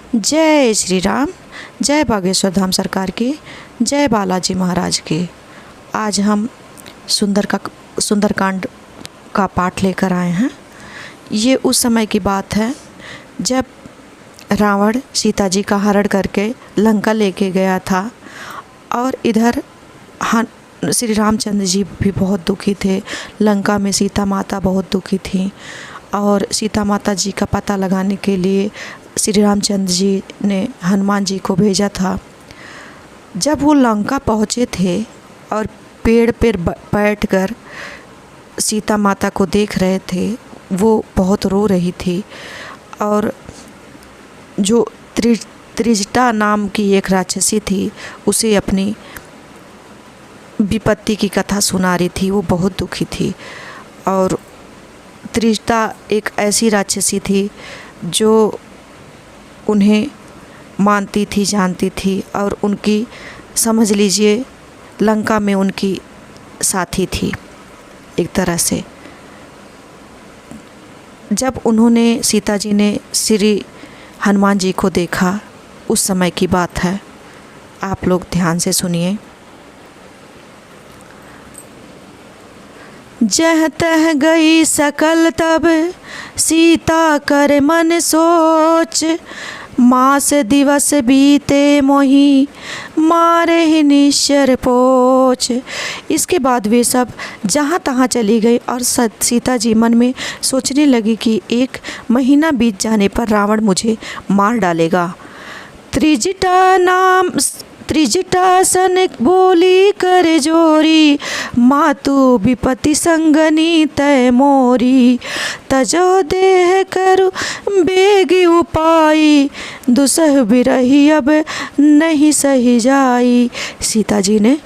जय श्री राम। जय बागेश्वर धाम सरकार की। जय बालाजी महाराज की। आज हम सुंदरकांड का पाठ लेकर आए हैं। ये उस समय की बात है जब रावण सीता जी का हरण करके लंका लेके गया था और इधर श्री रामचंद्र जी भी बहुत दुखी थे। लंका में सीता माता बहुत दुखी थी और सीता माता जी का पता लगाने के लिए श्री रामचंद्र जी ने हनुमान जी को भेजा था। जब वो लंका पहुँचे थे और पेड़ पर बैठकर सीता माता को देख रहे थे, वो बहुत रो रही थी और जो त्रिजटा नाम की एक राक्षसी थी उसे अपनी विपत्ति की कथा सुना रही थी। वो बहुत दुखी थी और त्रिजटा एक ऐसी राक्षसी थी जो उन्हें मानती थी, जानती थी और उनकी समझ लीजिए लंका में उनकी साथी थी एक तरह से। जब उन्होंने सीता जी ने श्री हनुमान जी को देखा, उस समय की बात है। आप लोग ध्यान से सुनिए। जह तह गई सकल तब सीता कर मन सोच, मास दिवस बीते मोही मारे ही निश्चर पोच। इसके बाद वे सब जहाँ तहाँ चली गई और सीता जी मन में सोचने लगी कि एक महीना बीत जाने पर रावण मुझे मार डालेगा। त्रिजटा सन बोली कर जोरी, मातु विपति संगनी तय मोरी। तजो देह करु बेगी उपाई, दुसह बिरही अब नहीं सही जाई। सीता जी ने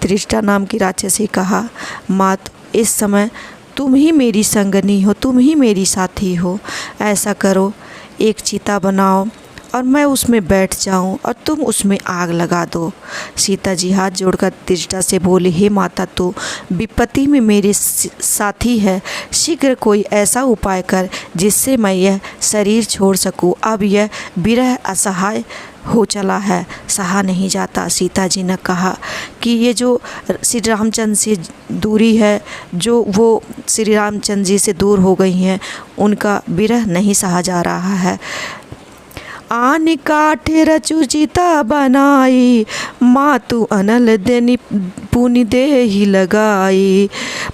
त्रिजटा नाम की राक्षसी कहा, मात इस समय तुम ही मेरी संगनी हो, तुम ही मेरी साथी हो। ऐसा करो, एक चिता बनाओ और मैं उसमें बैठ जाऊं और तुम उसमें आग लगा दो। सीता जी हाथ जोड़कर त्रिजटा से बोली, हे माता, तू विपत्ति में मेरे साथी है, शीघ्र कोई ऐसा उपाय कर जिससे मैं यह शरीर छोड़ सकूं। अब यह विरह असहाय हो चला है, सहा नहीं जाता। सीता जी ने कहा कि ये जो श्री रामचंद्र से दूरी है, जो वो श्री रामचंद्र जी से दूर हो गई हैं, उनका विरह नहीं सहा जा रहा है। आन काठे रचु चिता बनाई, मातु अनल देनी पुनि दे ही लगाई।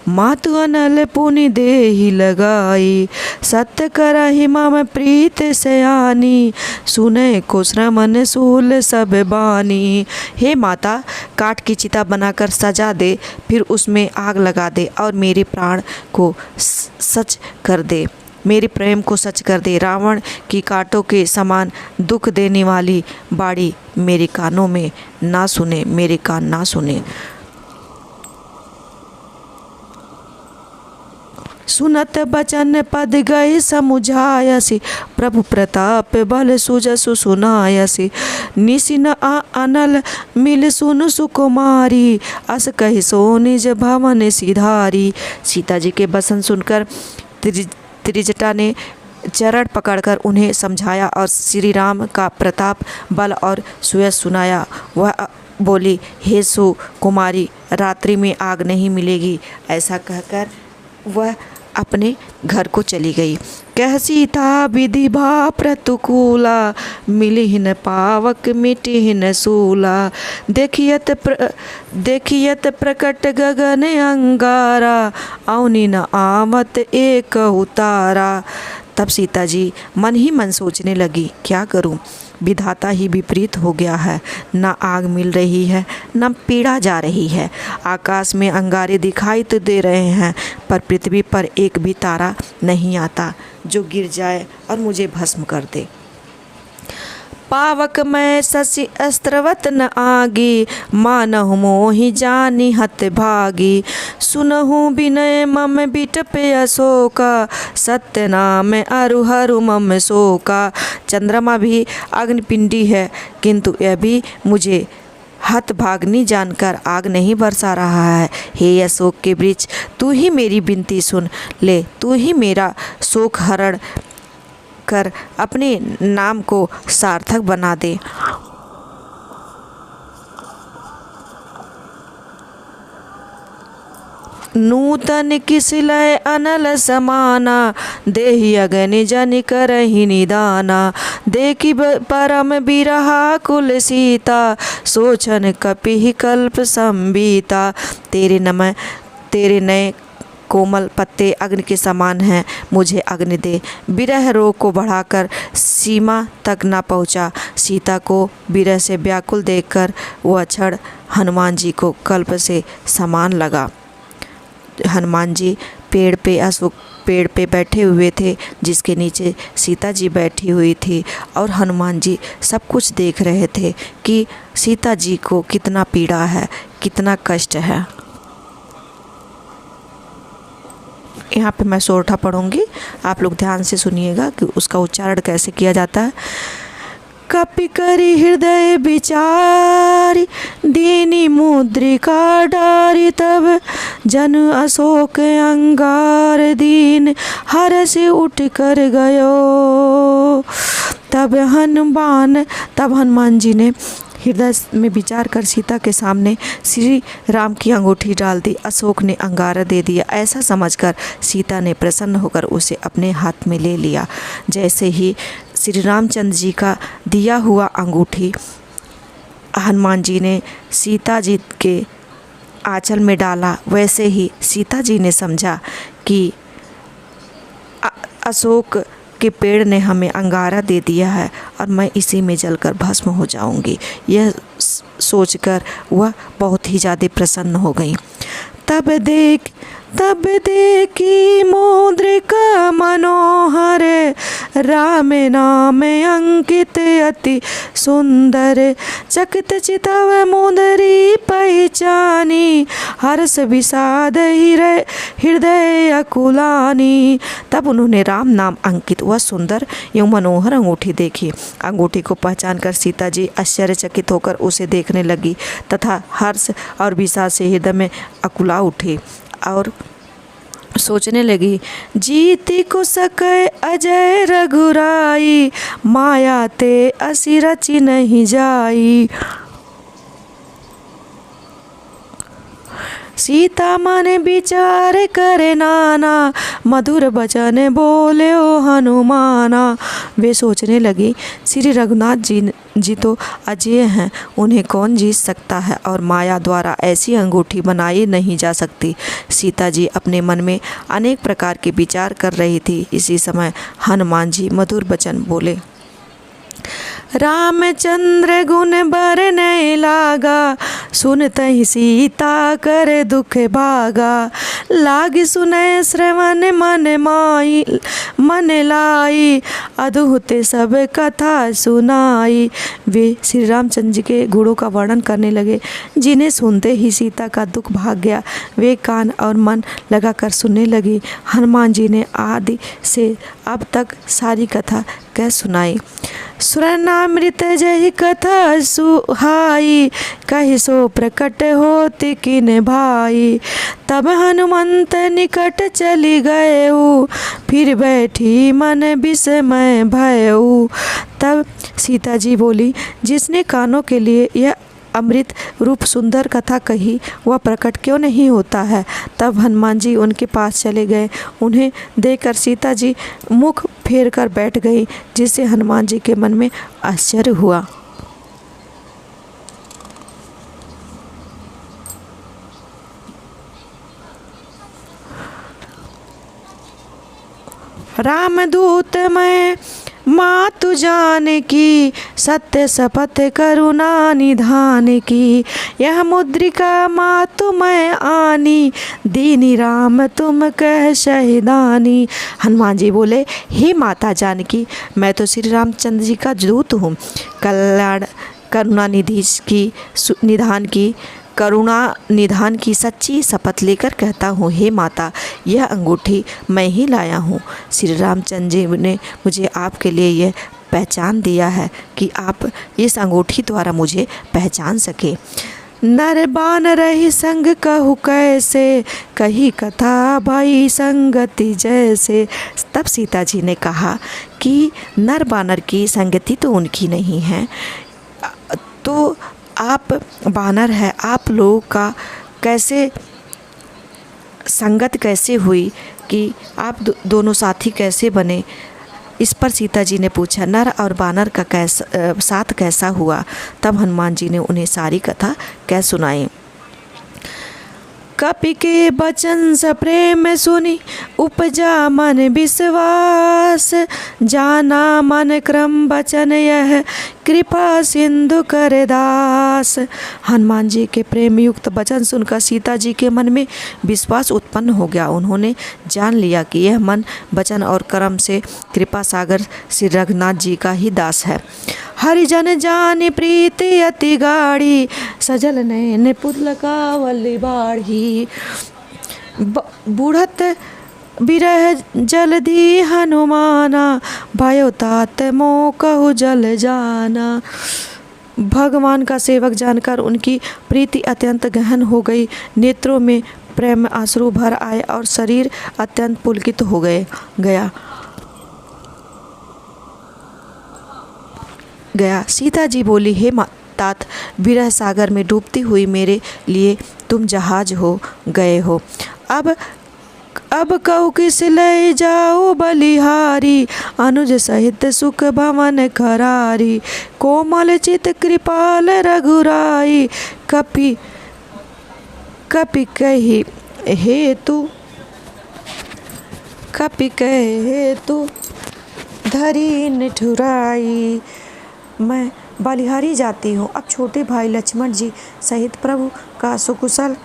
मातु अनल पुनि दे ही लगाई, सत्य करहि मम प्रीत सयानी। सुने को श्रमन सूल सब बानी। हे माता, काठ की चिता बनाकर सजा दे, फिर उसमें आग लगा दे और मेरे प्राण को सच कर दे, मेरे प्रेम को सच कर दे। रावण की कांटों के समान दुख देने वाली बाड़ी मेरे कानों में ना सुने, मेरे कान ना सुने। सुनत बचन पद गए समुझायसी, प्रभु प्रताप बल सुजसु सुनायसी। निसिन अनल मिल सुन सुकुमारी, अस कहि सो निज भवन सिधारी। सीता जी के वचन सुनकर त्रिजटा ने चरण पकड़कर उन्हें समझाया और श्री राम का प्रताप, बल और सुयश सुनाया। वह बोली, हे सुकुमारी, रात्रि में आग नहीं मिलेगी। ऐसा कहकर वह अपने घर को चली गई। कह सीता विधि भा प्रतिकूला, मिली न पावक मिटी न सूला। देखियत प्रकट गगन अंगारा, औनी न आवत एक उतारा। तब सीता जी मन ही मन सोचने लगी, क्या करूं, विधाता ही विपरीत हो गया है। न आग मिल रही है, न पीड़ा जा रही है। आकाश में अंगारे दिखाई तो दे रहे हैं, पर पृथ्वी पर एक भी तारा नहीं आता जो गिर जाए और मुझे भस्म कर दे। पावक मैं शशि अस्त्रवत न आगी, मानहु मोहि जानी हत भागी। सुनहु विनय मम बिटपे अशोका, सत्य नाम अरु हरु मम शोका। चंद्रमा भी अग्निपिंडी है, किंतु यह भी मुझे हतभाग्नि जानकर आग नहीं बरसा रहा है। हे अशोक के वृक्ष, तू ही मेरी विनती सुन ले, तू ही मेरा शोक हरण कर अपने नाम को सार्थक बना दे। नूतन किसलय अनल समाना, देहि अगनि जनि करहि निदाना। देखि परम बिरहा कुल सीता, सोचन कपिहि कल्प संबीता। तेरे नए कोमल पत्ते अग्नि के समान हैं, मुझे अग्नि दे। विरह रोग को बढ़ाकर सीमा तक न पहुँचा। सीता को विरह से व्याकुल देखकर वह क्षण हनुमान जी को कल्प से समान लगा। हनुमान जी पेड़ पे बैठे हुए थे, जिसके नीचे सीता जी बैठी हुई थी, और हनुमान जी सब कुछ देख रहे थे कि सीता जी को कितना पीड़ा है, कितना कष्ट है। यहाँ पे मैं सोरठा पढ़ूंगी, आप लोग ध्यान से सुनिएगा कि उसका उच्चारण कैसे किया जाता है। कपि करि हृदय विचारि, दीनी मुद्रिका डारि। तब जनु अशोक अंगार, दीन हर्ष उठ कर गयो। तब हनुमान जी ने हृदय में विचार कर सीता के सामने श्री राम की अंगूठी डाल दी। अशोक ने अंगारा दे दिया। ऐसा समझकर सीता ने प्रसन्न होकर उसे अपने हाथ में ले लिया। जैसे ही श्री रामचंद्र जी का दिया हुआ अंगूठी हनुमान जी ने सीता जी के आंचल में डाला, वैसे ही सीता जी ने समझा कि अशोक के पेड़ ने हमें अंगारा दे दिया है और मैं इसी में जलकर भस्म हो जाऊंगी। यह सोचकर वह बहुत ही ज़्यादा प्रसन्न हो गई। तब देखी मुद्रिका मनोहर, राम नाम अंकित अति सुंदर। चकित चितव मुदरी पहचानी, हर्ष विषाद हृदय अकुलानी। तब उन्होंने राम नाम अंकित वह सुंदर एवं मनोहर अंगूठी देखी। अंगूठी को पहचान कर सीता जी आश्चर्यचकित होकर उसे देखने लगी तथा हर्ष और विषाद से हृदय में अकुला उठी और सोचने लगी, जीति को सकै अजय रघुराई, माया ते असी रचि नहीं जाई। सीता मन विचार करे नाना, मधुर वचन बोले ओ हनुमाना। वे सोचने लगी, श्री रघुनाथ जी तो अजय हैं, उन्हें कौन जीत सकता है और माया द्वारा ऐसी अंगूठी बनाई नहीं जा सकती। सीता जी अपने मन में अनेक प्रकार के विचार कर रही थी। इसी समय हनुमान जी मधुर वचन बोले। रामचंद्र गुण बरनै लागा, सुनतहि सीता कर दुख भागा। लाग सुनै श्रवण मन लाई, अद्भुत सब कथा सुनाई। वे श्री रामचंद्र जी के गुणों का वर्णन करने लगे, जिन्हें सुनते ही सीता का दुख भाग गया। वे कान और मन लगाकर सुनने लगी। हनुमान जी ने आदि से अब तक सारी कथा कह सुनाई। सुरनामृत जहि कथा सुहाई, कहि सो प्रकट होति किन भाई। तब हनुमंत निकट चली गए, फिर बैठी मन विस्मय भयउ। तब सीता जी बोली, जिसने कानों के लिए यह अमृत रूप सुंदर कथा कही वह प्रकट क्यों नहीं होता है। तब हनुमान जी उनके पास चले गए। उन्हें देखकर सीता जी मुख फेर कर बैठ गई, जिससे हनुमान जी के मन में आश्चर्य हुआ। रामदूत मैं मातु जान की, सत्य शपथ करुणा निधान की। यह मुद्रिका मातु मैं आनी, दीनी राम तुम कह शहिदानी। हनुमान जी बोले, हे माता जानकी, मैं तो श्री रामचंद्र जी का दूत हूँ। करुणा निधान की सच्ची शपथ लेकर कहता हूँ, हे माता, यह अंगूठी मैं ही लाया हूँ। श्री रामचंद्र जी ने मुझे आपके लिए यह पहचान दिया है कि आप इस अंगूठी द्वारा मुझे पहचान सके। नर बान रही संग कहु कैसे, कही कथा भाई संगति जैसे। तब सीता जी ने कहा कि नर बानर की संगति तो उनकी नहीं है, तो आप बानर है, आप लोगों का कैसे संगत कैसे हुई कि आप दोनों साथी कैसे बने। इस पर सीता जी ने पूछा नर और बानर का साथ कैसा हुआ। तब हनुमान जी ने उन्हें सारी कथा कह सुनाई। कपि के बचन स प्रेम सुनी, उपजा मन विश्वास। जाना मन क्रम बचन यह, कृपा सिंधु कर दास। हनुमान जी के प्रेम युक्त वचन सुनकर सीता जी के मन में विश्वास उत्पन्न हो गया। उन्होंने जान लिया कि यह मन वचन और कर्म से कृपा सागर श्री रघुनाथ जी का ही दास है। हरिजन जानी प्रीति अति गाढ़ी, सजल नयन पुतल कावली बाढ़ी। बूढ़त बिरह जलधि हनुमाना, भयो तात मोह कहु जल जाना। भगवान का सेवक जानकर उनकी प्रीति अत्यंत गहन हो गई। नेत्रों में प्रेम आंसू भर आए और शरीर अत्यंत पुलकित हो गया। सीता जी बोली, हे तात, विरह सागर में डूबती हुई मेरे लिए तुम जहाज हो गए हो। अब कहु किस ले जाओ बलिहारी, अनुज सहित सुख भवन खरारी। कोमल चित कृपाल रघुराई, कपि कही हेतु धरी निठुराई। मैं बलिहारी जाती हूँ, अब छोटे भाई लक्ष्मण जी सहित प्रभु का सुकुशल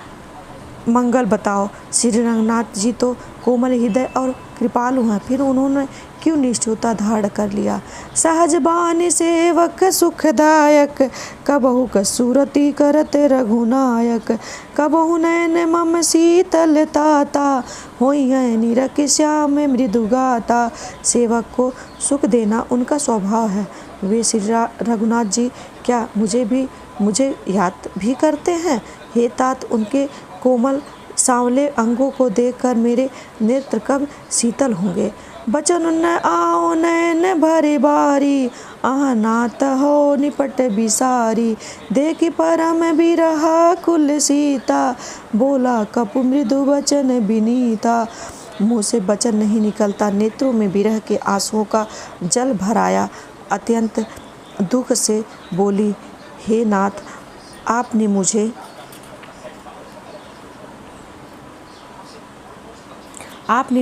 मंगल बताओ। श्री रघुनाथ जी तो कोमल हृदय और कृपालु हैं, फिर उन्होंने क्यों निष्ठुरता धारण कर लिया। सहज बानी सेवक सुखदायक, कबहु कसूरती करत रघुनायक। कबहु नयन मम शीतल ताता, होई है निरख श्याम मृदु गाता। सेवक को सुख देना उनका स्वभाव है। वे श्री रघुनाथ जी क्या मुझे याद भी करते हैं। हे तात, उनके कोमल सांवले अंगों को देखकर मेरे नेत्र कब शीतल होंगे। बचन न आओ नैन भरे बारी, आह नात हो निपट बिसारी। देखी परम बिरहा कुल सीता, बोला कपु मृदु वचन विनीता। मुँह से वचन नहीं निकलता, नेत्रों में विरह के आंसुओं का जल भर आया। अत्यंत दुख से बोली, हे नाथ, आपने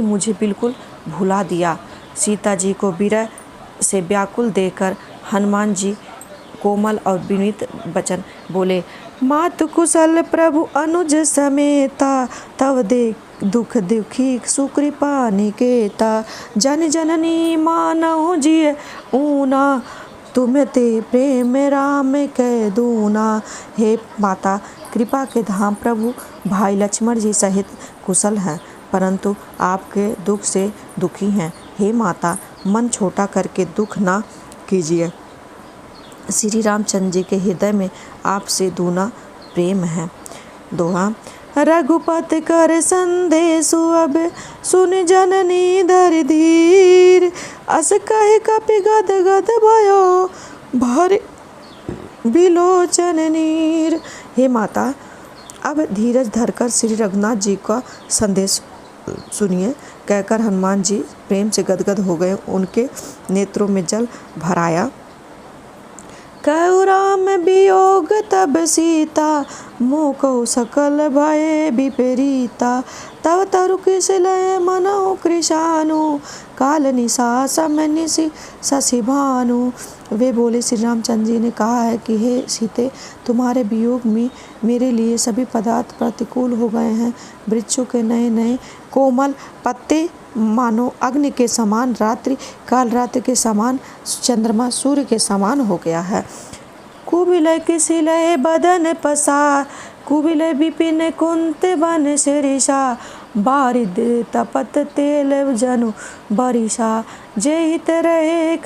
मुझे बिल्कुल भुला दिया। सीता जी को विरह से व्याकुल देखकर हनुमान जी कोमल और विनीत वचन बोले, मातु कुशल प्रभु अनुज समेता, तव दे दुख दुखी सुकृपा निकेता। जन जननी मानहु जिय ऊना, तुम ते प्रेम राम कह दूना। हे माता, कृपा के धाम प्रभु भाई लक्ष्मण जी सहित कुशल हैं, परंतु आपके दुख से दुखी हैं। हे माता, मन छोटा करके दुख ना कीजिए। श्री रामचंद्र जी के हृदय में आपसे दूना प्रेम है। दोहा। रघुपति कर संदेशु अब, सुन जननी धर धीर। अस कहि कपि गद गद भयो, भर बिलोचन नीर। हे माता, अब धीरज धरकर श्री रघुनाथ जी का संदेश सुनिए, कहकर हनुमान जी प्रेम से गदगद हो गए। उनके नेत्रों में जल भर आया। कहु राम वियोग तब सीता, मोह कहु सकल भय विपरीता। तब तरु किस लय मनहु कृशानु, काल निशा सम निशि शशि भानु। वे बोले, श्री रामचंद्र जी ने कहा है कि हे सीते, तुम्हारे वियोग में मेरे लिए सभी पदार्थ प्रतिकूल हो गए हैं। वृक्षों के नए नए कोमल पत्ते मानो अग्नि के समान, काल रात्रि के समान, चंद्रमा सूर्य के समान हो गया है। कुबिलय किसी लय बदन पसार, कुबिलय विपिन कुंत बन शिरीषा। बारिद तपत तेल जनु बरिषा, जे हित रहे